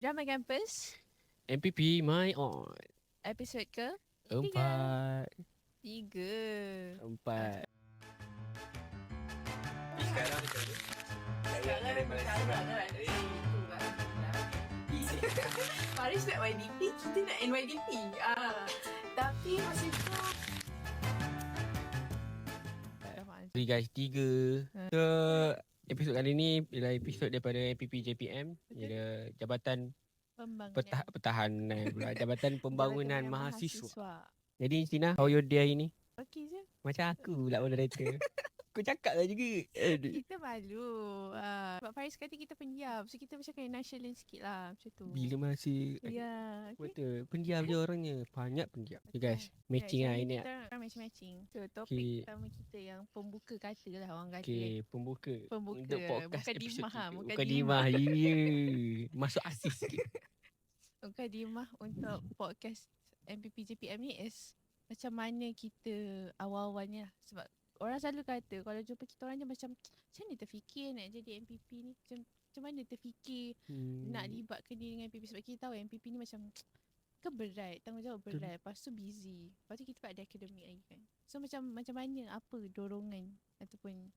Drama Campus, MPP My On episod ke? Tiga. Empat Tiga. Empat Sekarang Sekarang kan itu kan. Faris nak YDP, kita nak NYDP. Tapi masa tu Sorry guys, tiga. So episod kali ni ialah episod daripada MPP JPM. Ialah Jabatan pembangunan Pertahanan pula. Jabatan Pembangunan Mahasiswa. Jadi Sina, how your day hari ni? Okey je. Macam aku pula moderator. Aku cakap lah juga. Kita malu. Sebab Faris kata kita pendiam. So kita macam kena nonchalant sikit lah. Macam tu. Bila masih Ya. Okay. betul, pendiam je orangnya. Banyak pendiam. Okay guys, matching lah ini. Kita orang matching. So topik Okay. pertama kita yang pembuka kata lah orang kata. Okay, pembuka. Pembuka. Untuk podcast Bukan episod dimah, tiga. bukan Bukan dimah. dimah. Ya. Masuk asis sikit. Mukadimah untuk podcast MPP JPM ni is macam mana kita awal-awalnya lah. Sebab orang selalu kata kalau jumpa kita orang je macam mana terfikir nak jadi MPP ni, macam mana terfikir nak libatkan diri dengan MPP. Sebab kita tahu MPP ni macam berat, tanggungjawab berat, lepas tu busy, lepas tu kita ada akademik lagi kan. So macam mana, apa dorongan ataupun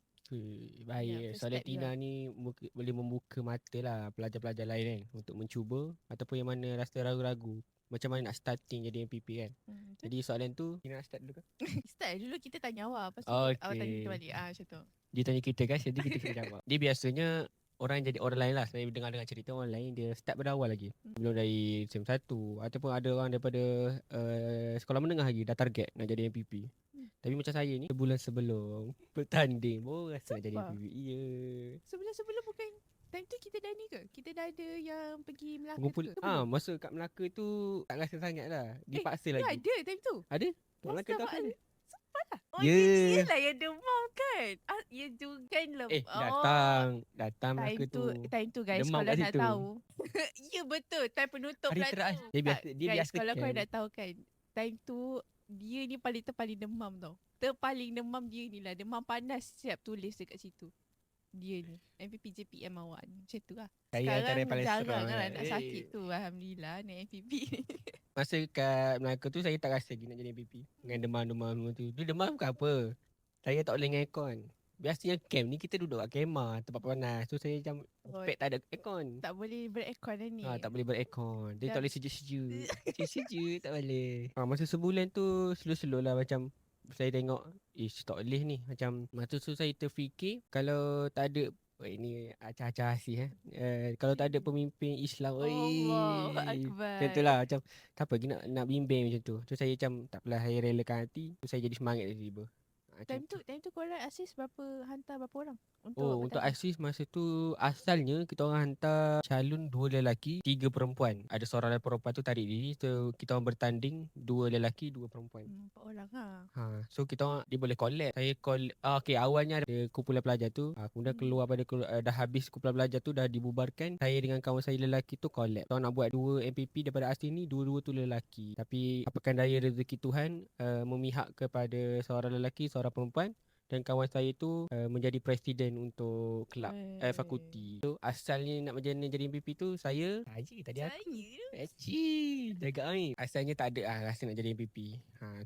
Baik, soalan perspektif Tina ni boleh membuka mata lah pelajar-pelajar lain kan untuk mencuba ataupun yang mana rasa ragu-ragu macam mana nak starting jadi MPP kan. Jadi soalan tu Tina nak start dulu ke? start dulu kita tanya awak, lepas tu Okay. awak tanya kita balik. Macam tu. Dia tanya kita guys, jadi kita kena jawab. Dia biasanya orang yang jadi orang lain lah. Saya dengar cerita orang lain, dia start pada awal lagi. Belum dari SEM 1 ataupun ada orang daripada sekolah menengah lagi dah target nak jadi MPP. Tapi macam saya ni sebulan sebelum bertanding baru rasa nak jadi Sumpah? MPP. Ya. Sebelum bukan time tu kita dah ni ke? Kita dah ada yang pergi Melaka Kumpul tu ke belum? masa kat Melaka tu tak rasa sangat lah. Dipaksa Ya lagi. ada time tu. Ada? Kat Melaka tu Masa apa? Sumpah lah. Oh Ya. dia lah yang demam kan. Ya juga kan lah. Datang Melaka tu. Time tu guys, Demam kalau kat nak situ. tahu. Ya betul, time penutup Hari lah terakhir. tu. Dia Tak, guys, biasa kalau kau kan. nak tahu kan, time tu dia ni paling demam tau. Paling demam dia ni lah. Demam panas siap tulis dekat situ. Dia ni MPP JPM awak ni. Macam tu lah. Saya antara yang paling Jarang seram lah kan. nak sakit tu. Alhamdulillah nak MPP. Masa kat Melaka tu saya tak rasa lagi nak jadi MPP. Dengan demam-demam semua tu. Dia demam bukan apa. Saya tak boleh dengan aircon. Biasanya camp ni kita duduk kat kemah tempat panas. Tu saya macam expect tak ada aircon. Tak boleh beraircon lah ni. Tak boleh beraircon. Dia Dah- tak boleh sejuk-sejuk. Sejuk-sejuk tak boleh. Masa sebulan tu slow-slow lah macam saya tengok tak boleh ni. Macam masa tu saya terfikir kalau tak ada ini acah-acah asih kalau tak ada pemimpin Islam Allahu Akbar. macam tu lah. Macam tak apa lagi nak bimbing macam tu. Tu saya macam tak apalah, saya relakan hati. Tu saya jadi semangat tiba-tiba. Time tu korang asis hantar berapa orang? Untuk asis masa tu asalnya kita orang hantar calon 2 lelaki 3 perempuan. Ada seorang perempuan tu tarik diri. So kita orang bertanding 2 lelaki 2 perempuan. 4 orang lah. So kita orang dia boleh collab. Saya okay, awalnya ada kumpulan pelajar tu. Kemudian keluar pada dah habis kumpulan pelajar tu dah dibubarkan. Saya dengan kawan saya lelaki tu collab. Kita orang nak buat 2 MPP daripada asli ni, dua-dua tu lelaki. Tapi apakan daya rezeki Tuhan memihak kepada seorang lelaki, seorang perempuan. Dan kawan saya tu menjadi presiden untuk kelab fakulti. So asalnya nak jadi MPP tu saya tadi aku. Jaga air. Asalnya tak ada rasa nak jadi MPP.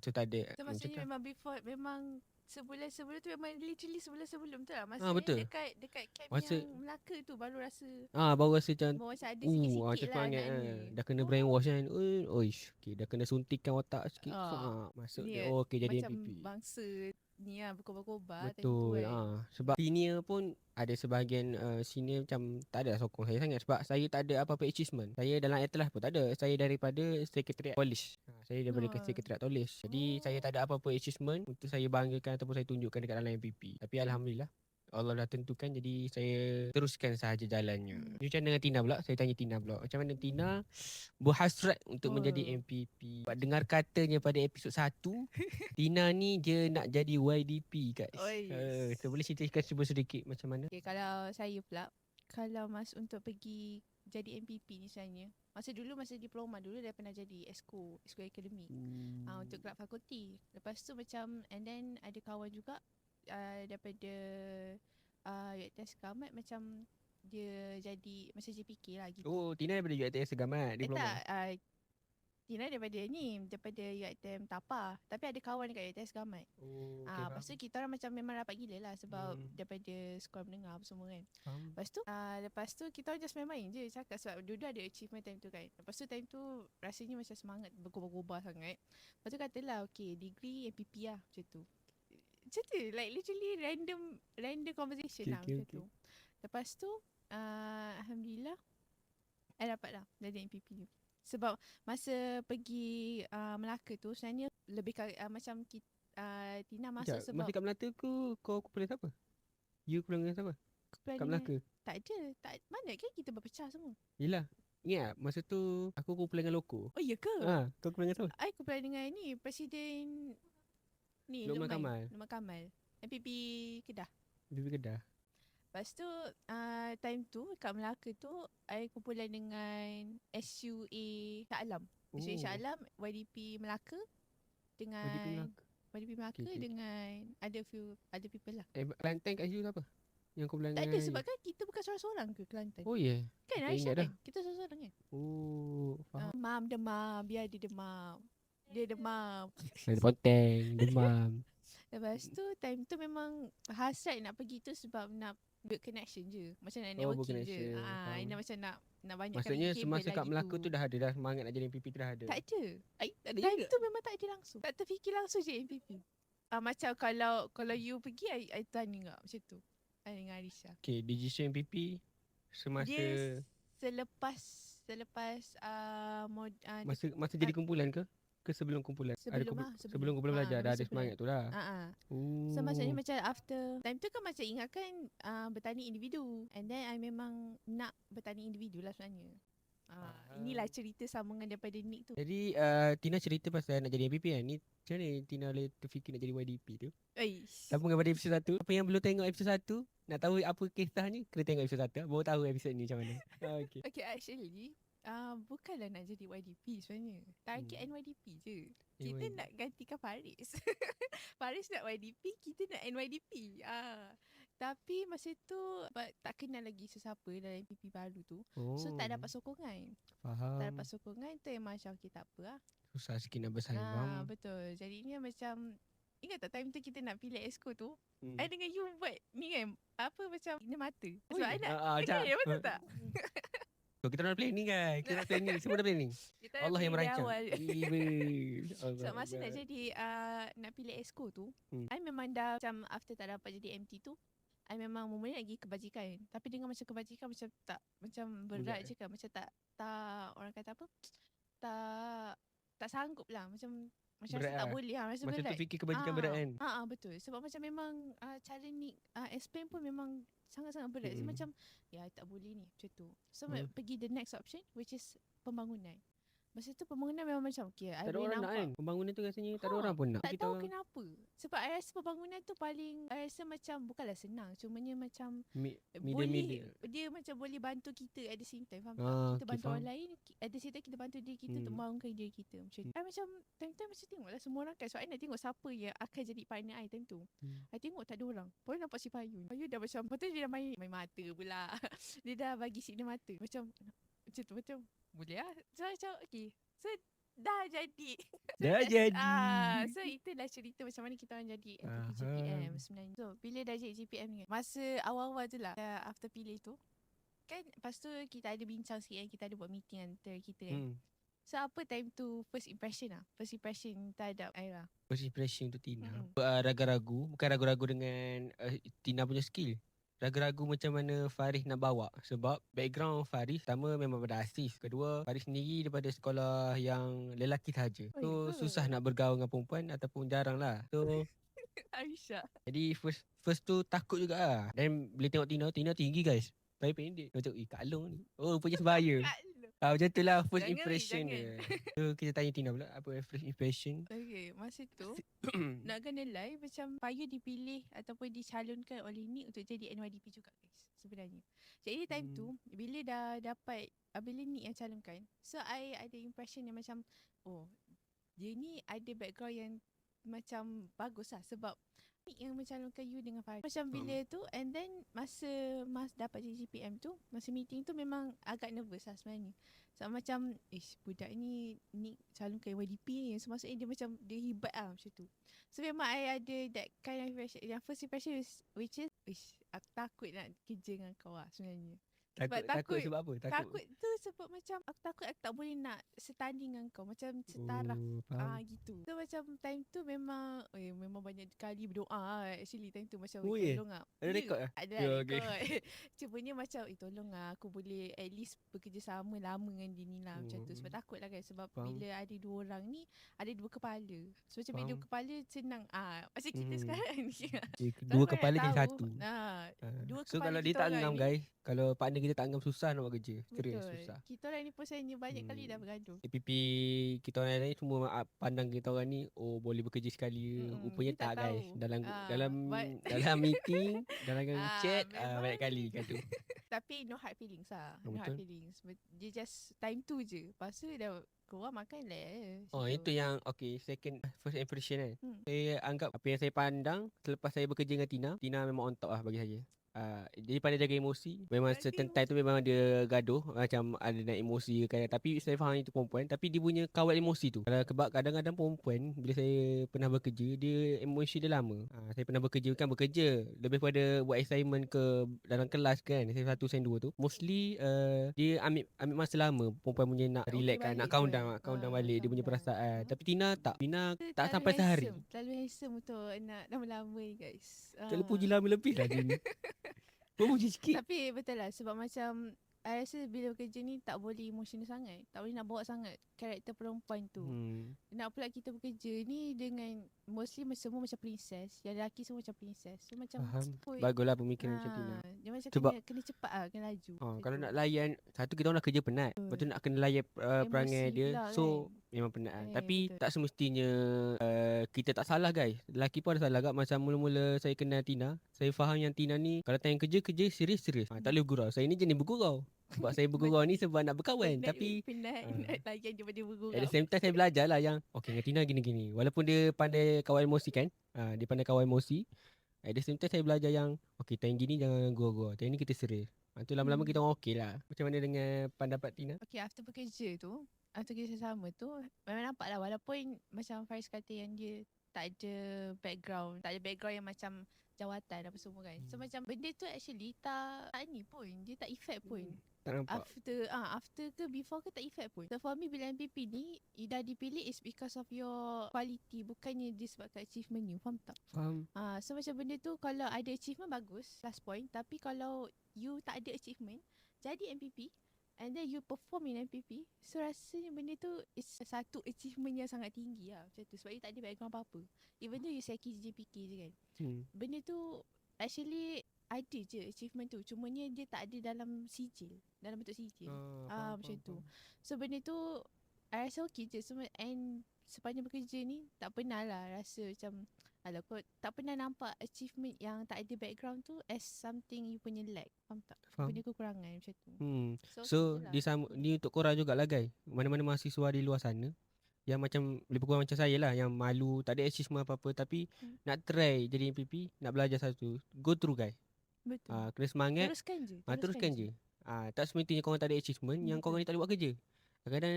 Tu tak ada. So maksudnya memang before, memang sebulan sebelum tu memang literally sebulan sebelum tu lah. Maksudnya betul. dekat camp Masa- yang Melaka tu baru rasa baru rasa macam ada sikit-sikit macam lah semangat kan ni. Dah kena brainwash kan. Okay, dah kena suntikan otak sikit. Masuk Ni dia okay jadi macam MPP. bangsa ni lah berkobar-kobar time tu Betul. kan. Sebab senior pun ada sebahagian senior macam tak ada sokong saya sangat sebab saya tak ada apa-apa achievement. Saya dalam atlas pun tak ada. Saya daripada sekretariat polis. Saya daripada sekretariat polis. Jadi saya tak ada apa-apa achievement untuk saya banggakan ataupun saya tunjukkan dekat dalam MPP. Tapi alhamdulillah Allah dah tentukan, jadi saya teruskan sahaja jalannya. Macam dengan Tina pula, saya tanya Tina pula. Macam mana Tina berhasrat untuk menjadi MPP? Sebab dengar katanya pada episod 1, Tina ni dia nak jadi YDP guys. So boleh ceritakan sedikit macam mana? Okay, kalau saya pula, kalau untuk pergi jadi MPP ni sebenarnya, masa diploma dulu dah pernah jadi Exco Akademik untuk kelab fakulti. Lepas tu macam, and then ada kawan juga daripada Yaitu Kamat macam dia jadi macam JPK lah gitu. Oh, Tina daripada UiTM Segamat, diploma. Tak, Tina daripada UiTM Tapa. Tapi ada kawan dekat UiTM Segamat. Oh, okay, Lepas tu faham. kita orang macam memang rapat gila lah sebab Hmm. daripada sekolah menengah apa semua kan. Faham. Lepas tu kita orang just main-main je cakap sebab dua-dua ada achievement time tu kan. Lepas tu time tu rasanya macam semangat berkobar-kobar sangat. Lepas tu katalah okay degree MPP lah macam tu. Macam tu like literally random conversation lah macam tu. Lepas tu Alhamdulillah I dapat lah jadi MPP tu. Sebab masa pergi Melaka tu sebenarnya lebih macam Tina masuk sebab Masa kat Melaka kau kumpulan siapa? You kumpulan dengan siapa? kumpulan Kat dengan Melaka? tak ada. Mana kan kita berpecah semua. Yelah. Ingat masa tu aku kumpulan dengan Loko. Oh ya ke? Kau kumpulan dengan siapa? I kumpulan dengan ni Presiden ni Luqman Kamal. Luqman Kamal MPP Kedah. Bibi Kedah. Lepas tu time tu kat Melaka tu I kumpulan dengan SUA Shah Alam. SUA Shah Alam, YDP Melaka dengan YDP Melaka Okay. dengan ada few other people lah. Kelantan kat situ siapa? Yang kumpulan Tak dengan ada sebab kan kita bukan seorang-seorang ke Kelantan. Oh ya. Kan tak Aisyah ingat kan? Kita seorang-seorang kan? Oh, faham. Demam, biar dia demam. Dia demam. Ada ponteng, demam. Lepas tu time tu memang hasrat nak pergi tu sebab nak build connection je. Macam nak build networking je. connection, faham. Ini macam nak banyak Maksudnya semasa kat Melaka tu dah ada semangat nak jadi MPP tu dah ada. tak ada. Tak ada Time juga. tu memang tak ada langsung. Tak terfikir langsung je MPP. Macam kalau you pergi I tanya tak macam tu. I dengan Arisha. Okay, decision MPP semasa Dia selepas masa jadi kumpulan ke? Ke sebelum kumpulan? Sebelum kumpulan belajar dah ada semangat tu lah. So maksudnya macam after time tu kan macam ingatkan bertanding individu. And then I memang nak bertanding individu lah sebenarnya. Inilah cerita sambungan daripada Nick tu. Jadi Tina cerita pasal nak jadi MPP kan. Ni macam mana Tina boleh terfikir nak jadi YDP tu? Sambung daripada episod 1. Apa yang belum tengok episod 1, nak tahu apa kisahnya, kena tengok episod 1. Baru tahu episod ni macam mana. Okay actually bukanlah nak jadi YDP sebenarnya. Target NYDP je. Kita nak gantikan Faris. Faris nak YDP, kita nak NYDP. Tapi masa tu tak kenal lagi sesiapa dalam MPP baru tu. So tak dapat sokongan. Faham. Tak dapat sokongan tu yang macam kita apa lah. Susah sikit nak bersaing. Betul. Jadinya macam ingat tak time tu kita nak pilih exco tu? I dengan you buat ni kan apa macam ini mata. Sebab I nak dengar betul tak? So kita dah planning kan. Kita dah planning. Semua dah planning. Allah yang merancang. So masa nak jadi nak pilih exco tu, I memang dah macam after tak dapat jadi MT tu, I memang mula lagi kebajikan. Tapi dengan macam kebajikan macam tak macam berat je kan. Macam tak orang kata apa? Tak sanggup lah. Macam rasa tak boleh lah. Rasa masa berat. tu fikir kebajikan berat kan. Betul. Sebab macam memang cara ni explain pun memang sangat-sangat berat. So macam I tak boleh ni macam tu. So pergi the next option which is pembangunan. Masa tu pembangunan memang macam okay, I tak ada boleh orang nampak. nak kan. Pembangunan tu rasanya tak ada orang pun nak. Tak tahu kenapa. Sebab I rasa pembangunan tu paling I rasa macam bukanlah senang. Cumanya macam boleh dia macam boleh bantu kita at the same time. Faham tak? Kita bantu orang lain, at the same time kita bantu diri kita untuk membangunkan diri kita. Macam tu. I macam time-time macam tengoklah semua orang kan. So I nak tengok siapa yang akan jadi partner I time tu. I tengok tak ada orang. Baru nampak si Payun. Payun dah macam betul dia dah main mata pula. Dia dah bagi signal mata. Macam tu macam boleh lah. So macam okay. So dah jadi. So itulah cerita macam mana kita orang jadi MPP JPM sebenarnya. So bila dah jadi JPM ni kan, masa awal-awal tu lah after pilih tu kan, lepas tu kita ada bincang sikit kan, kita ada buat meeting antara kita kan. So apa time tu first impression terhadap Aira? First impression untuk Tina ragu-ragu. Bukan ragu-ragu dengan Tina punya skill. Ragu-ragu macam mana Faris nak bawa. Sebab background Faris pertama memang pada artis. Kedua, Faris sendiri daripada sekolah yang lelaki sahaja. So susah nak bergaul dengan perempuan ataupun jarang lah. So Aisyah. Jadi first tu takut juga lah. Dan bila tengok Tina tinggi guys. Baik pendek. Macam Kak Long ni. Oh punya sebaya. Macam tu lah first impression dia. So kita tanya Tina pula apa first impression. Okay, masa tu nak kena lie macam Payun dipilih ataupun dicalonkan oleh Nick untuk jadi NYDP juga guys sebenarnya. Jadi time tu bila dah dapat bila Nick yang calonkan, so I ada impression yang macam dia ni ada background yang macam bagus lah. Sebab yang mencalonkan you dengan Farid. Macam bila tu, and then masa dapat JPM tu, masa meeting tu memang agak nervous lah sebenarnya. So macam budak ni calonkan YDP ni. So maksudnya dia macam dia hebat lah macam tu. So memang I ada that kind of impression. Yang first impression which is aku takut nak kerja dengan kau lah sebenarnya. Takut sebab apa? Takut tu sebab macam aku takut aku tak boleh nak setanding dengan kau. Macam setaraf gitu. So macam time tu memang memang banyak kali berdoa lah actually time tu. Macam tolong lah. Ada rekod lah? Ada rekod. Cumanya macam tolong lah aku boleh at least bekerjasama lama dengan dia ni lah. Macam tu. Sebab takut lah kan. Sebab bila ada dua orang ni ada dua kepala. So macam bila dua kepala senang. Macam kita sekarang ni. Dua kepala jadi satu. Dua So kepala kalau dia kita tak orang ngam ni, guys, kalau partner kita tak ngam, susah nak buat kerja. Serius susah. Kita orang ni pun sebenarnya banyak kali dah bergaduh. APP kita orang lain semua pandang kita orang ni boleh bekerja sekali. Rupanya tak guys. Dalam meeting, dalam chat banyak kali gaduh. Tapi no hard feelings lah. No hard feelings. Dia just time tu je. Lepas tu dah keluar makan lah. Itu yang first impression kan. Saya anggap apa yang saya pandang selepas saya bekerja dengan Tina memang on top lah bagi saya. Dia pandai jaga emosi. Memang certain time tu memang dia gaduh, macam ada naik emosi ke. Tapi saya faham itu perempuan. Tapi dia punya kawal emosi tu, sebab kadang-kadang perempuan, bila saya pernah bekerja, dia emosi dia lama. Saya pernah bekerja lebih pada buat assignment ke dalam kelas kan, saya 1 sen 2 tu, mostly dia ambil masa lama perempuan punya nak relax kan, nak count down balik dia punya perasaan. Tapi Tina tak sampai sehari. Terlalu handsome untuk nak lama-lama ni guys. Terlalu puji lama lebih lah dia ni. Puji sikit. Tapi betul lah, sebab macam I rasa bila bekerja ni tak boleh emotional sangat. Tak boleh nak bawa sangat karakter perempuan tu. Nak pula kita bekerja ni dengan mostly semua macam princess. Yang lelaki semua macam princess. So macam baguslah pemikiran macam Tina. Dia macam sebab kena cepat lah, kena laju. Kalau nak layan, satu kita orang dah kerja penat. Lepas tu nak kena layan perangai dia. So memang penat kan. Tapi tak semestinya kita tak salah guys. Lelaki pun ada salah kat. Masa mula-mula saya kenal Tina, saya faham yang Tina ni kalau tanya kerja serius. Tak boleh bergurau. Saya ni jenis bergurau. Sebab saya bergurau ni sebab nak berkawan. Tapi penat layan daripada bergurau. At the same time saya belajar lah yang dengan Tina gini-gini. Walaupun dia pandai kawal emosi kan, dia pandai kawal emosi. At the same time saya belajar yang time gini jangan gurau-gurau. Time ni kita serius. Tu lama-lama kita orang okey lah. Macam mana dengan pendapat Tina? Okay, after kerja sama tu, memang nampak lah walaupun macam Faris kata yang dia tak ada background yang macam jawatan apa semua kan. So macam benda tu actually tak ni pun, dia tak effect pun. Tak nampak. After ke before ke tak effect pun. So for me bila MPP ni dah dipilih is because of your quality, bukannya disebabkan achievement you. Faham tak? Faham. So macam benda tu kalau ada achievement bagus, plus point. Tapi kalau you tak ada achievement, jadi MPP and then you perform in MPP, so rasanya benda tu is satu achievement yang sangat tinggi lah macam tu. Sebab you tak ada background apa-apa. Even though you sekis JPK je kan, benda tu actually ada je achievement tu. Cumanya dia tak ada dalam sijil, dalam bentuk sijil. Macam tu. So benda tu I rasa okay je. And sepanjang bekerja ni tak pernah lah rasa macam kau tak pernah nampak achievement yang tak ada background tu as something you punya lack. Faham tak? Benda kekurangan macam tu. So ni untuk korang jugalah guys. Mana-mana mahasiswa di luar sana yang macam lebih kurang macam saya lah, yang malu, tak ada achievement apa-apa, tapi nak try jadi MPP, nak belajar satu, go through guys. Betul. Kena semangat. Teruskan je. Tak semestinya korang tak ada achievement yang korang ni tak boleh buat kerja. Kadang-kadang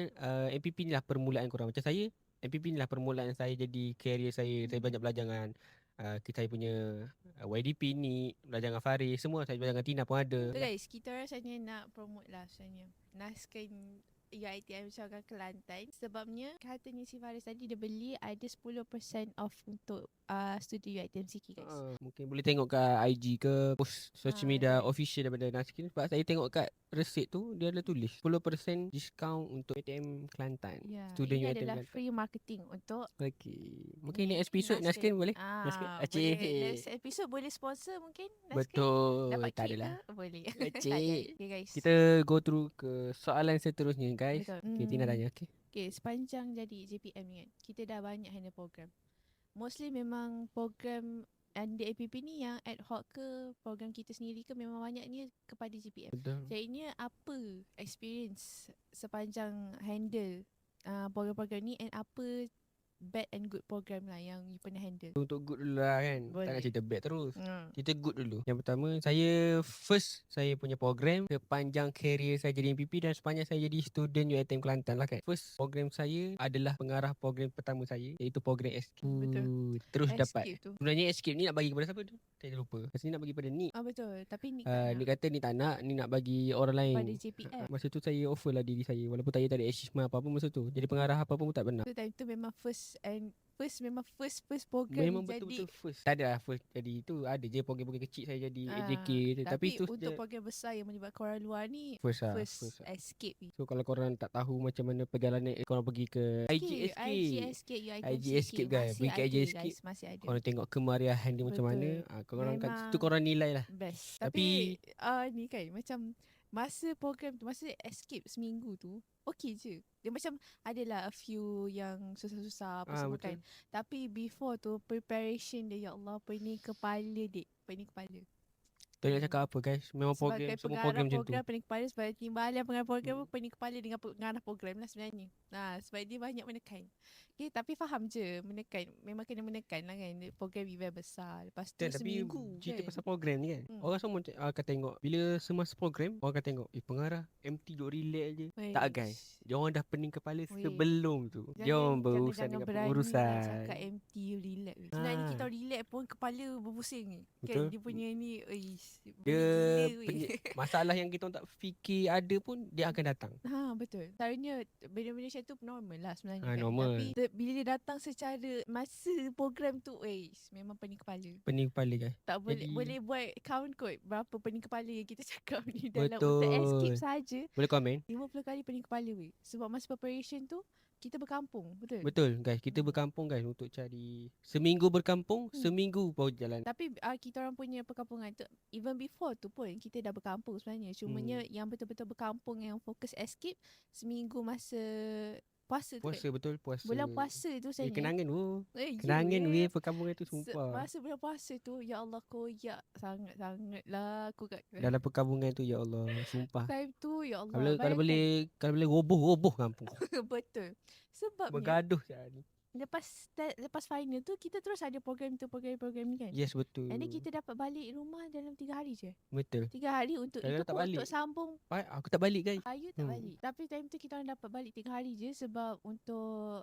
MPP ni lah permulaan korang. Macam saya, MPP ni lah permulaan saya jadi career saya. Saya banyak belajar dengan saya punya YDP ni, belajar dengan Faris, semua saya belajar dengan Tina pun ada. So guys, kita rasanya nak promote lah sebenarnya. Naskan UiTM Syarikat Kelantan. Sebabnya katanya si Faris tadi dia beli ada 10% off untuk studi UiTM Siki guys. Mungkin boleh tengok kat IG ke post social media official daripada Naskin. Sebab saya tengok kat receipt tu dia ada tulis 10% discount untuk UiTM Kelantan. Student ini UiTM adalah Kelantan. free marketing untuk mungkin next episode Naskin boleh. Next episode boleh sponsor mungkin Naskin. Betul. Dapat tak adalah. Boleh. Okay guys. Kita go through ke soalan seterusnya guys. Okay, Tina tanya. Okay, sepanjang jadi JPM ni kan, kita dah banyak handle program. Mostly memang program under APP ni yang ad hoc ke, program kita sendiri ke, memang banyaknya kepada JPM. Jadinya apa experience sepanjang handle program-program ni, and apa bad and good program lah yang you pernah handle. Untuk good dulu lah kan. Tak nak Boleh. cerita bad terus. Hmm. Cerita good dulu. Yang pertama, saya punya program sepanjang career saya jadi MPP dan sepanjang saya jadi student UiTM Kelantan lah kan. First program saya adalah pengarah program pertama saya, iaitu program Escape. Betul. Terus dapat. Escape tu. Sebenarnya Escape ni nak bagi kepada siapa tu? Saya lupa. Rasanya nak bagi pada Nick. Betul. Tapi ni tak Nick nak. kata ni tak nak, ni nak bagi orang lain. Pada JPF. Masa tu saya offer lah diri saya, walaupun saya tak ada achievement apa-apa masa tu. Jadi pengarah apa-apa pun tak pernah. So time tu memang first program Memang jadi. betul-betul first. Tak ada lah first jadi tu. Ada je program-program kecil saya jadi AJK. Tapi tu untuk program besar yang melibatkan orang luar ni first lah. first Escape ni. So kalau korang tak tahu macam mana perjalanan korang pergi ke IG Escape, IG Escape guys. Pergi ke IG Escape. Masih ada. Korang tengok kemariahan dia macam mana. Korang kat situ korang nilai lah. Best. Tapi ni kan macam masa program tu, masa Escape seminggu tu okey je. Dia macam adalah a few yang susah-susah apa semua kan. Tapi before tu preparation dia, ya Allah, pening kepala dek. Pening kepala. Tak nak cakap apa guys. Memang program, semua program macam tu. Pening kepala sebab timbalan pengarah program pun pening kepala dengan pengarah program lah sebenarnya. Sebab dia banyak menekan. Okay, tapi faham je menekan. Memang kena menekan lah kan. Program event besar. Lepas tu seminggu tapi cerita kan. pasal program ni kan. Orang semua akan tengok. Bila semasa program, orang akan tengok. Pengarah MT duk relax je. Tak guys. Dia orang dah pening kepala sebelum tu. Dia orang berurusan dengan pengurusan. Cakap MT relax. Sebenarnya kita relax pun kepala berpusing ni. Betul. Kan dia punya ni. Dia masalah yang kita orang tak fikir ada pun dia akan datang. Betul. Selalunya benda-benda macam tu normal lah sebenarnya kan. Normal. Tapi bila dia datang secara masa program tu memang pening kepala. Pening kepala guys. Tak boleh Jadi, boleh buat count kot berapa pening kepala yang kita cakap ni betul. dalam untuk Escape saja. Boleh komen? 50 kali pening kepala sebab masa preparation tu kita berkampung. Betul guys. Kita berkampung guys untuk cari. Seminggu berkampung, seminggu baru jalan. Tapi kita orang punya perkampungan tu, even before tu pun kita dah berkampung sebenarnya. Cumanya yang betul-betul berkampung yang fokus Escape seminggu masa puasa tu. Puasa. Bulan puasa tu saya. Kenangan Kenangan perkampungan tu sumpah. Masa bulan puasa tu, ya Allah, koyak sangat-sangat lah aku kat dalam perkampungan tu, ya Allah, sumpah. Time tu, ya Allah. Kalau boleh roboh kampung. Betul. Sebabnya bergaduh je ni. Lepas final tu kita terus ada program ni kan. Yes, betul. And then kita dapat balik rumah dalam 3 hari je. Betul. 3 hari untuk Kadang itu pun untuk sambung. Aku tak balik guys. You tak balik. Tapi time tu kita orang dapat balik 3 hari je sebab untuk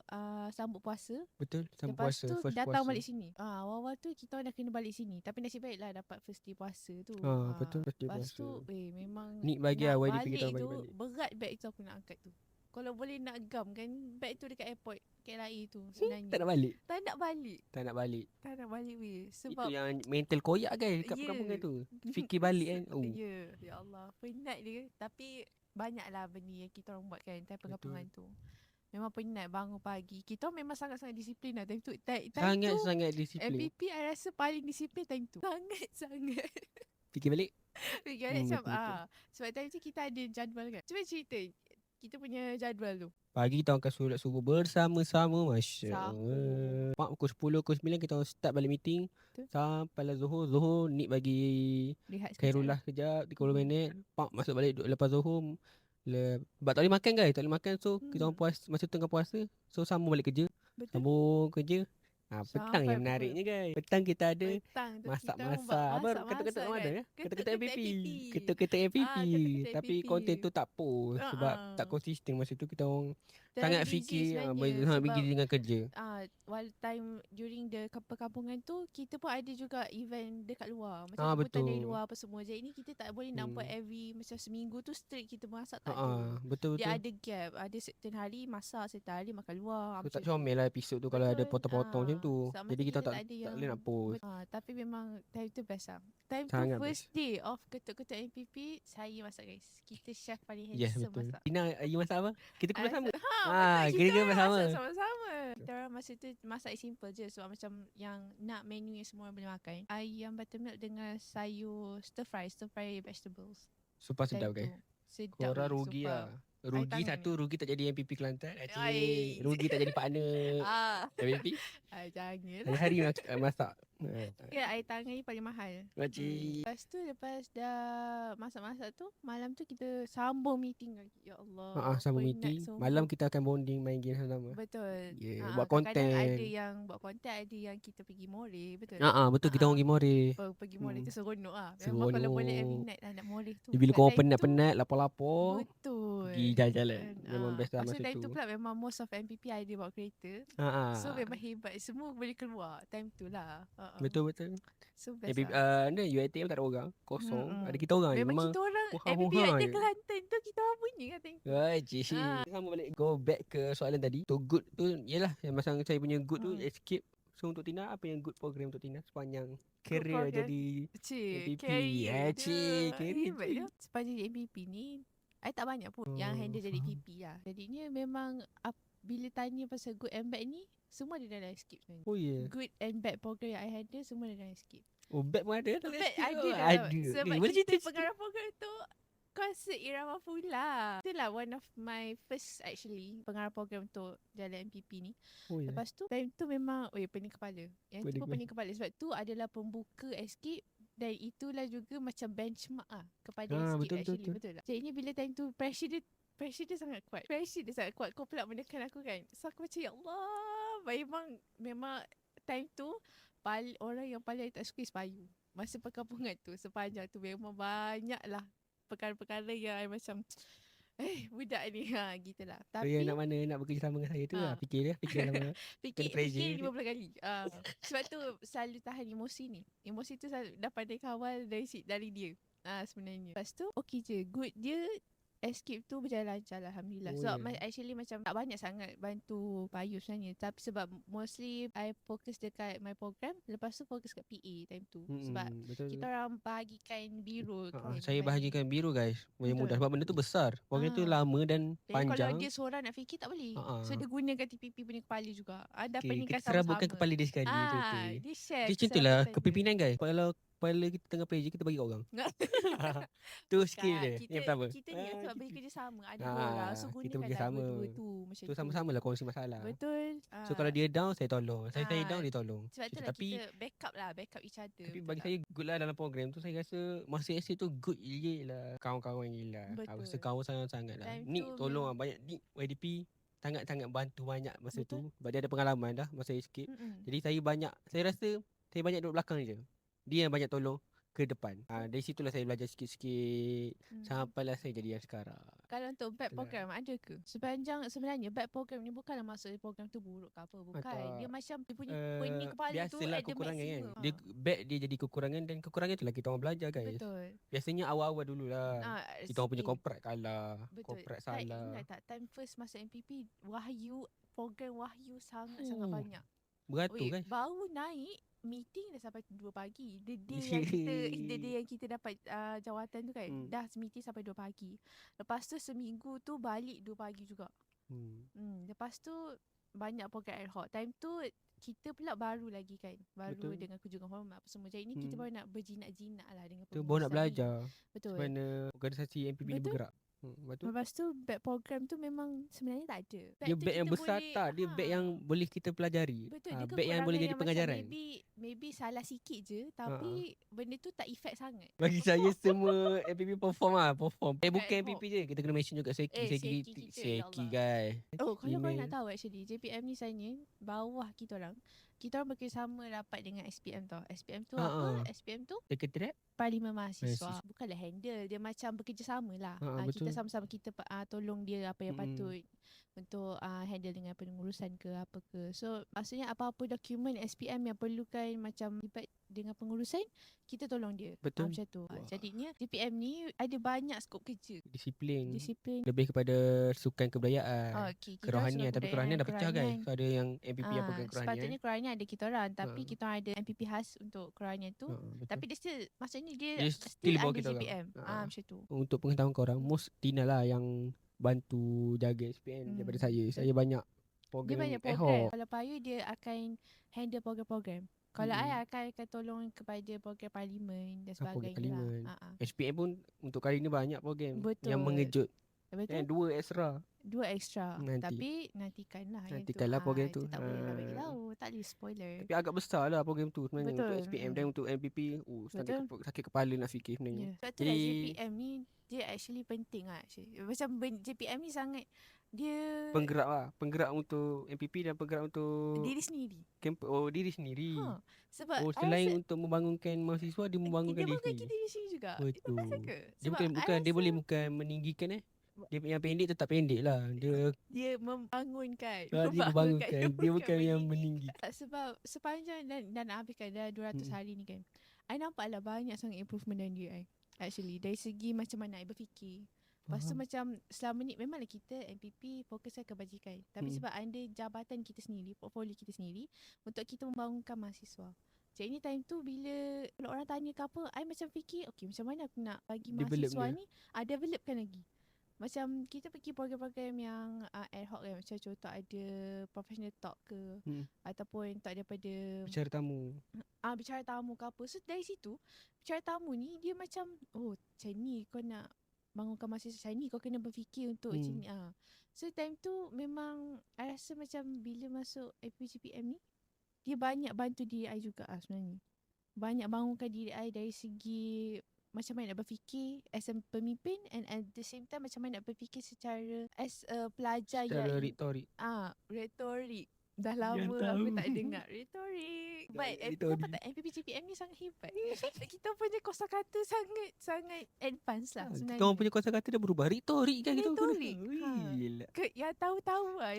sambut puasa. Betul. Sambut puasa. Lepas tu datang balik sini. Awal-awal tu kita orang dah kena balik sini. Tapi nasib baiklah dapat first day puasa tu. Betul, first day Lepas puasa. tu memang Ni bagi YDP kita balik. Berat beg tu aku nak angkat tu. Kalau boleh nak gam kan beg tu dekat airport KLIA tu sebenarnya. Tak nak balik. Tak nak balik sebab itu yang mental koyak guys kat perkampungan tu. Fikir balik kan. Ya Allah, penat dia. Tapi banyaklah benda yang kita orang buat kan time perkampungan tu. Memang penat bangun pagi. Kita memang sangat-sangat disiplin lah time tu. Sangat disiplin. MPP I rasa paling disiplin time tu. Sangat. Fikir balik macam sebab time tu kita ada jadual kan. Cuba cerita kita punya jadual tu. Pagi kita akan solat subuh bersama-sama. Masya Allah. Pukul 10, pukul 9 kita orang start balik meeting. Sampailah Zuhur Nick bagi Khairullah kejap 30 minit. Masuk balik lepas Zuhur. Sebab tak boleh makan guys. Tak boleh makan. So kita orang masa tengah puasa. So sambung balik kerja. Sambung kerja. Petang yang menariknya guys. Petang kita ada masak-masak. Apa kata-kata mana ya? Kata-kata MPP. Kata-kata MPP. Tapi konten tu tak post sebab tak konsisten masa tu kita orang sangat fikir busy dengan kerja. While time during the perkampungan tu kita pun ada juga event dekat luar. Macam sambutan dari luar apa semua. Jadi ni kita tak boleh nak buat every macam seminggu tu straight kita masak tak ada. Betul. Dia ada gap. Ada certain hari masak, certain hari makan luar. Tu tak comel lah episod tu kalau ada potong-potong macam tu. Jadi kita tak boleh nak post. Tapi memang time tu best lah. Time sangat tu first day of ketuk-ketuk MPP, saya masak guys. Kita chef paling Yes, handsome masak. Tina, you masak apa? Kita kena sama. Kita masak sama-sama. Kita orang masa tu masak simple je sebab macam yang nak menu yang semua orang boleh makan. Ayam buttermilk dengan sayur stir fry vegetables. Super sedap guys. Sedap. Korang rugi lah. Rugi tak jadi MPP Kelantan. Rugi tak jadi partner MPP. Jangan. Hari-hari masak Ya, air tangan ni paling mahal. Makcik. Lepas dah masak-masak tu, malam tu kita sambung meeting lagi. Ya Allah, Sama penat meeting. sungguh. Malam kita akan bonding main game sama-sama. Betul. Buat Kadang-kadang ada konten. yang buat konten, ada yang kita pergi more, betul. Betul kita orang pergi more. Pergi more tu seronok lah. Memang Seronok. kalau boleh every night lah nak more tu. Bila Kat kau time tu, penat-penat, lapar-lapar, betul. pergi jalan-jalan. Memang best lah Masa masa time tu tu. pula memang most of MPP ada bawa kereta. So memang hebat. Semua boleh keluar time tu lah. Betul-betul. So best lah. UiTM tak ada orang. Kosong. Ada kita orang je. Memang kita orang MPP ada Kelantan tu kita orang punya kan time tu. Sama balik go back ke soalan tadi. To good tu yalah yang masa saya punya good tu escape. So untuk Tina, apa yang good program untuk Tina sepanjang career jadi MPP? Career Career dia sepanjang MPP ni I tak banyak pun yang handle jadi PP lah. Jadinya memang bila tanya pasal good and bad ni, semua ada dalam skip sebenarnya. Oh ya. Good and bad program yang I handle semua ada dalam skip. Oh bad pun ada dalam Bad skip. ada dalam. Ada. Sebab Boleh kita cerita. pengarah program tu konsert Irama Fula. Itulah one of my first actually pengarah program untuk jalan MPP ni. Oh ya. Lepas tu time tu memang pening kepala. Yang tu pun pening kepala sebab tu adalah pembuka escape dan itulah juga macam benchmark kepada escape actually. Betul tak? Jadinya bila time tu pressure dia sangat kuat. Kau pula menekan aku kan. So aku macam ya Allah, memang time tu orang yang paling tak suka is Payu. Masa perkampungan tu sepanjang tu memang banyak lah perkara-perkara yang I macam budak ni gitulah. Tapi nak mana nak bekerjasama dengan saya tu lah. Fikir lama. Fikir 15 kali. Sebab tu selalu tahan emosi ni. Emosi tu selalu dah pandai kawal dari dia. Sebenarnya. Lepas tu okey je. Good dia escape tu berjalan lancar Alhamdulillah. Actually macam tak banyak sangat bantu Payu sebenarnya. Tapi sebab mostly I fokus dekat my program. Lepas tu fokus kat PA time tu. Sebab kita orang bahagikan biro. Saya bahagikan biro guys. Yang mudah sebab benda tu besar. Program tu lama dan panjang. Kalau dia seorang nak fikir tak boleh. So dia gunakan TPP punya kepala juga. Dah peningkan kita serabutkan kepala dia sekali. Dia share. Dia contohlah kepimpinan guys. Kalau kepala kita tengah pressure, kita bagi kat orang. Tu skill dia. Yang pertama. Kita ni sebab bekerja sama. Ada orang. So gunakan dua-dua tu. Macam tu. Sama-sama lah kongsi masalah. Betul. So kalau dia down, saya tolong. Saya down, dia tolong. Sebab tu lah kita backup each other. Tapi bagi saya good lah dalam program tu. Saya rasa masa escape tu good je lah. Kawan-kawan gila. Aku rasa kawan sangat-sangat lah. Nick tolong lah. Banyak Nick YDP sangat-sangat bantu banyak masa tu. Sebab dia ada pengalaman dah masa escape. Jadi saya rasa saya banyak duduk belakang je. Dia yang banyak tolong ke depan. Dari situlah saya belajar sikit-sikit sampailah saya jadi yang sekarang. Kalau untuk back program ada ke? Sebenarnya back program ni bukanlah maksud program tu buruk ke apa. Bukan. Dia macam dia punya pening kepala tu biasalah ada kekurangan kan. maksimum. Back dia jadi kekurangan dan kekurangan tu lah kita orang belajar guys. Betul. Biasanya awal-awal dululah. Kita orang punya komprak kalah. Komprak salah. Ingat tak time first masuk MPP program Wahyu sangat-sangat banyak. Beratur guys. Baru naik meeting dah sampai 2 pagi. The day yang kita dapat jawatan tu kan. Dah meeting sampai 2 pagi. Lepas tu seminggu tu balik 2 pagi juga. Lepas tu banyak program ad hoc. Time tu kita pula baru lagi kan. Baru dengan kunjungan hormat apa semua. Jadi ni kita baru nak berjinak-jinak lah dengan pengurusan. Baru nak belajar. Betul. Mana organisasi MPP ni bergerak. Lepas tu back program tu memang sebenarnya tak ada. Dia back yang besar tak. Dia back yang boleh kita pelajari. Betul. Back yang boleh jadi pengajaran. Maybe salah sikit je. Tapi benda tu tak effect sangat. Bagi saya semua MPP perform. Bukan MPP je. Kita kena mention juga Seki guys. Kalau korang nak tahu actually JPM ni sebenarnya bawah kita orang bekerjasama rapat dengan SPM tau. SPM tu apa? SPM tu Sekretariat Parlimen Mahasiswa. Bukanlah handle. Dia macam bekerjasama lah. Kita sama-sama kita tolong dia apa yang patut untuk handle dengan pengurusan ke apa ke. So maksudnya apa-apa dokumen SPM yang perlukan macam libat dengan pengurusan, kita tolong dia. Betul. Macam tu. Jadinya JPM ni ada banyak skop kerja. Disiplin. Lebih kepada sukan kebudayaan. Kerohanian. Tapi kerohanian dah pecah kan. So ada yang MPP apa ke kerohanian. Sepatutnya kerohanian ada kita orang. Tapi kita orang ada MPP khas untuk kerohanian tu. Tapi dia still, maksudnya dia still bawa ada kita JPM. Macam tu. Untuk pengetahuan korang, most Tina lah yang bantu jaga SPM daripada saya. Saya banyak program. Dia banyak program. Kalau Payu dia akan handle program-program. Kalau I akan tolong kepada program parlimen dan sebagainya lah. SPM pun untuk kali ni banyak program. Betul. Yang mengejut. Betul. 2 extra. 2 extra. Nanti. Tapi nantikanlah yang tu. Nantikanlah program tu. Itu tak boleh lah bagi tahu. Tak boleh spoiler. Tapi agak besar lah program tu sebenarnya. Untuk Betul. SPM dan untuk MPP. Betul. Sakit kepala nak fikir sebenarnya. Sebab tu lah JPM ni dia actually penting lah actually. Macam JPM ni sangat dia Penggerak untuk MPP dan penggerak untuk diri sendiri. diri sendiri. Sebab Selain untuk membangunkan mahasiswa, dia membangunkan dia diri sendiri. kita diri sendiri juga. Betul. Itu pasal ke? Dia Sebab bukan meninggikan Dia yang pendek tetap pendek lah. Dia membangunkan. Dia membangunkan. Dia bukan yang meninggikan. Sebab sepanjang dan habiskan dah 200 hari ni kan, I nampak lah banyak sangat improvement dalam diri I. Actually dari segi macam mana I berfikir. Lepas tu macam selama ni memanglah kita MPP fokuskan kebajikan. Tapi sebab ada jabatan kita sendiri, portfolio kita sendiri untuk kita membangunkan mahasiswa. Jadi ni time tu bila orang tanya ke apa, I macam fikir okay macam mana aku nak bagi mahasiswa ni developkan lagi. Macam kita pergi program-program yang ad hoc kan. Macam contoh ada professional talk ke ataupun talk daripada bicara tamu. Bicara tamu ke apa. So dari situ bicara tamu ni dia macam macam ni kau nak bangunkan mahasiswa macam ni, kau kena berfikir untuk macam ni. So time tu memang I rasa macam bila masuk FPGPM ni dia banyak bantu diri I juga sebenarnya. Banyak bangunkan diri I dari segi macam mana nak berfikir as a pemimpin, and at the same time macam mana nak berfikir secara as a pelajar secara yang retorik. Dah lama aku tak dengar retorik. But kenapa tak MPP-JPM ni sangat hebat. Kita punya kosakata sangat advance lah sebenarnya. Kita orang punya kosakata dah berubah. Retorik kan kita. Retorik. Yang tahu-tahu lah.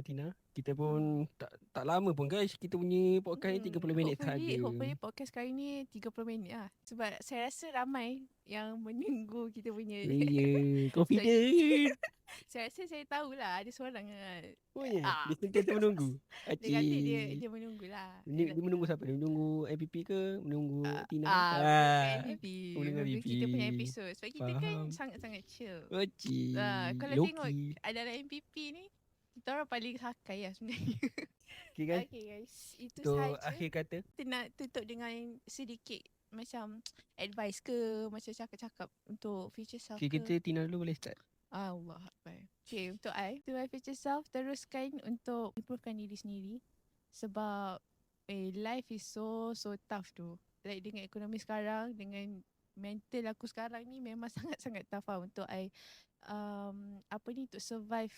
Tina, kita pun tak lama pun guys. Kita punya podcast ni 30 minit saja. Hopefully podcast kali ni 30 minit lah. Sebab saya rasa ramai yang menunggu kita punya. Confident. Saya rasa saya tahulah ada seorang dia sentiasa menunggu. Dia kata dia menunggulah. Dia menunggu siapa? Dia menunggu MPP ke? Menunggu Tina? MPP. Menunggu MPP. Kita punya episod. Sebab kita kan sangat-sangat chill. Kalau tengok dalam MPP ni, kita orang paling sakai lah sebenarnya. Okay kan? Okay guys, itu sahaja. Akhir kata. Kita nak tutup dengan sedikit macam advice ke, macam cakap-cakap untuk future self ke. Kita Tina dulu boleh start. Allah Akbar. Okay, untuk I, to my future self, teruskan untuk improvekan diri sendiri. Sebab life is so tough tu. Like dengan ekonomi sekarang, dengan mental aku sekarang ni memang sangat-sangat tough lah untuk I untuk survive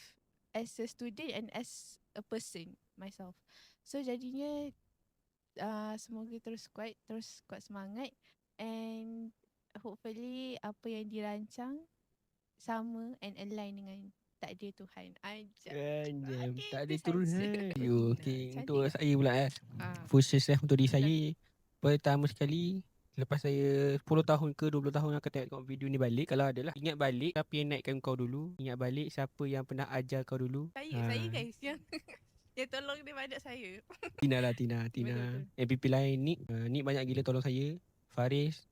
as a student and as a person myself. So jadinya semoga terus kuat semangat, and hopefully apa yang dirancang sama and align dengan takdir Tuhan. Takdir Tuhan. Okay, untuk saya pula future self untuk diri saya, pertama sekali lepas saya 10 tahun ke 20 tahun akan tengok video ni balik, kalau ada lah, ingat balik siapa yang naikkan kau dulu, ingat balik siapa yang pernah ajar kau dulu. Saya guys yang tolong dia banyak saya. Tina. MPP lain Nick banyak gila tolong saya. Faris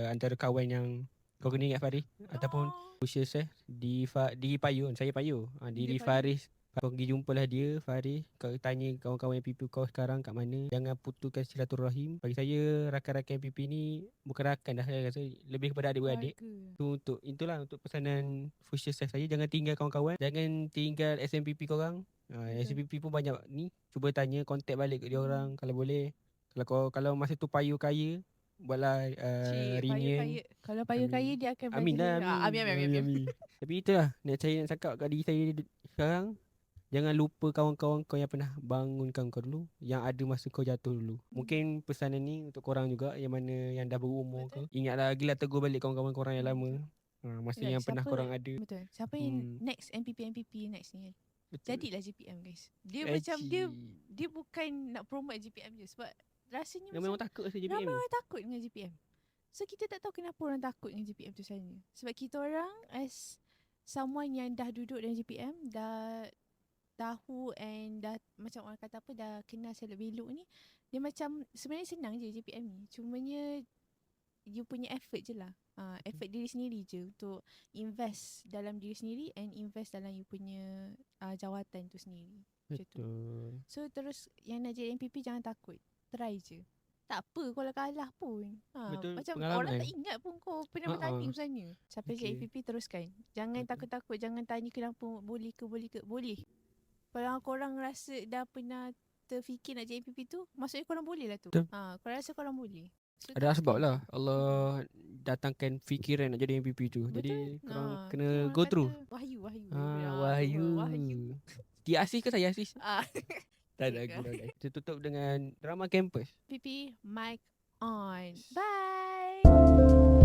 antara kawan yang kau kena ingat Faris. Ataupun future self di Payu, saya Payu. Di Faris, kau pergi jumpalah dia Faris. Kau tanya kawan-kawan MPP kau sekarang kat mana. Jangan putuskan silaturahim. Bagi saya rakan-rakan MPP ni bukan rakan dah, saya rasa lebih kepada adik-beradik. Itulah untuk pesanan future self saya. Jangan tinggal kawan-kawan, jangan tinggal SMPP korang. SMPP pun banyak ni, cuba tanya, kontak balik ke dia orang kalau boleh. Kalau masa tu Payu kaya, buatlah reunion. Kalau Payu kaya dia akan bagi. Amin. Tapi itulah nak cakap kat diri saya sekarang, jangan lupa kawan-kawan kau yang pernah bangunkan kau dulu, yang ada masa kau jatuh dulu. Mungkin pesanan ni untuk korang juga yang mana yang dah berumur ke, ingatlah lagi tegur balik kawan-kawan korang yang lama, masa yang pernah korang ada. Betul. Siapa yang next MPP next ni kan, jadilah JPM guys. Dia macam dia bukan nak promote JPM je, sebab rasanya memang takut dengan JPM. Memang takut dengan JPM. So kita tak tahu kenapa orang takut dengan JPM tu sebenarnya. Sebab kita orang as someone yang dah duduk dalam JPM, dah tahu and dah macam orang kata apa, dah kenal selok belok ni, dia macam sebenarnya senang je JPM ni. Cumanya you punya effort je lah. Effort diri sendiri je untuk invest dalam diri sendiri and invest dalam you punya jawatan tu sendiri. Betul. So terus yang nak jadi MPP jangan takut. Try je. tak apa kalau kalah pun. Betul, Macam pengalaman. orang tak ingat pun kau pernah bertanding sebenarnya. Sampai Okay. JPP teruskan. Jangan Betul. takut-takut, jangan tanya kenapa boleh ke. Boleh. Kalau korang rasa dah pernah terfikir nak JPP tu, maksudnya korang boleh lah tu. Betul. Korang rasa korang boleh. So, Ada sebab teruskan lah je. Allah datangkan fikiran nak jadi MVP tu. Betul. Jadi korang Tu kena orang go kata through. Wahyu. Wahyu. Dia asis ke saya asis? Ah. Tak ada guna guys. Kita tutup dengan drama campus. PP mic on. Bye.